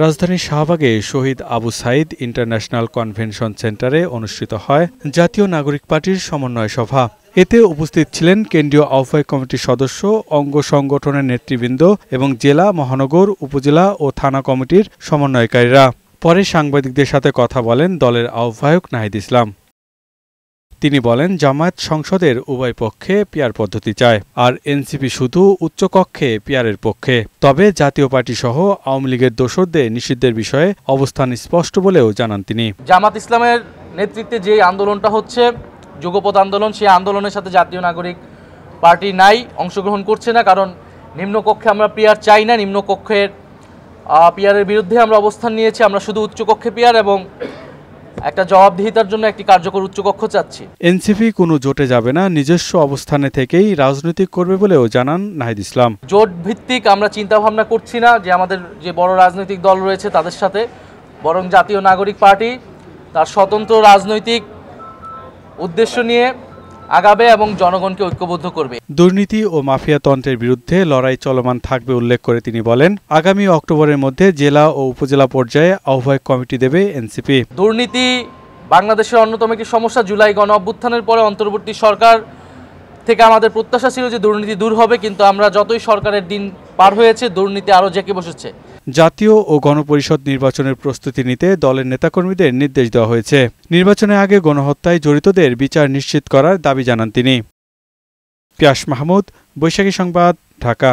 রাজধানীর শাহবাগে শহীদ Abu Saeed international convention সেন্টারে অনুষ্ঠিত হয় জাতীয় নাগরিক পার্টির সমন্বয় সভা। এতে উপস্থিত ছিলেন কেন্দ্রীয় আহ্বায়ক কমিটির সদস্য, অঙ্গ সংগঠনের নেতৃবৃন্দ এবং জেলা, মহানগর, উপজেলা ও থানা কমিটির সমন্বয়কারীরা। পরে সাংবাদিকদের সাথে কথা বলেন দলের আহ্বায়ক নাহিদ ইসলাম। তিনি বলেন, জামায়াত সংসদের উভয় পক্ষে পিয়ার পদ্ধতি চায়, আর এনসিপি শুধু উচ্চকক্ষে পিয়ারের পক্ষে। তবে জাতীয় পার্টি সহ আওয়ামী লীগের দোসরদের নিষিদ্ধের বিষয়ে অবস্থান স্পষ্ট বলেও জানান তিনি। জামাত ইসলামের নেতৃত্বে যে আন্দোলনটা হচ্ছে যুগপৎ আন্দোলন, সেই আন্দোলনের সাথে জাতীয় নাগরিক পার্টি নাই, অংশগ্রহণ করছে না। কারণ নিম্নকক্ষে আমরা পিয়ার চাই না, নিম্নকক্ষের পিয়ারের বিরুদ্ধে আমরা অবস্থান নিয়েছি। আমরা শুধু উচ্চকক্ষে পিয়ার এবং একটা জবাবদিহিতার জন্য একটি কার্যকর উচ্চকক্ষ চাচ্ছি। এনসিপি কোনো জোটে যাবে না, নিজস্ব অবস্থানে থেকেই রাজনৈতিক করবে বলেও জানান নাহিদ ইসলাম। জোট ভিত্তিক আমরা চিন্তা ভাবনা করছি না যে আমাদের যে বড় রাজনৈতিক দল রয়েছে তাদের সাথে, বরং জাতীয় নাগরিক পার্টি তার স্বতন্ত্র রাজনৈতিক উদ্দেশ্য নিয়ে আগাবে এবং জনগণকে ঐক্যবদ্ধ করবে। দুর্নীতি ও মাফিয়াতন্ত্রের বিরুদ্ধে লড়াই চলমান থাকবে উল্লেখ করে তিনি বলেন, আগামী অক্টোবরের মধ্যে জেলা ও উপজেলা পর্যায়ে আহ্বায়ক কমিটি দেবে এনসিপি। দুর্নীতি বাংলাদেশের অন্যতম একটি সমস্যা। জুলাই গণ অভ্যুত্থানের পরে অন্তর্বর্তী সরকার থেকে আমাদের প্রত্যাশা ছিল যে দুর্নীতি দূর হবে, কিন্তু আমরা যতই সরকারের দিন পার হয়েছে দুর্নীতি আরও জেঁকে বসেছে। জাতীয় ও গণপরিষদ নির্বাচনের প্রস্তুতি নিতে দলের নেতাকর্মীদের নির্দেশ দেওয়া হয়েছে। নির্বাচনের আগে গণহত্যায় জড়িতদের বিচার নিশ্চিত করার দাবি জানান তিনি। পিয়াস মাহমুদ, বৈশাখী সংবাদ, ঢাকা।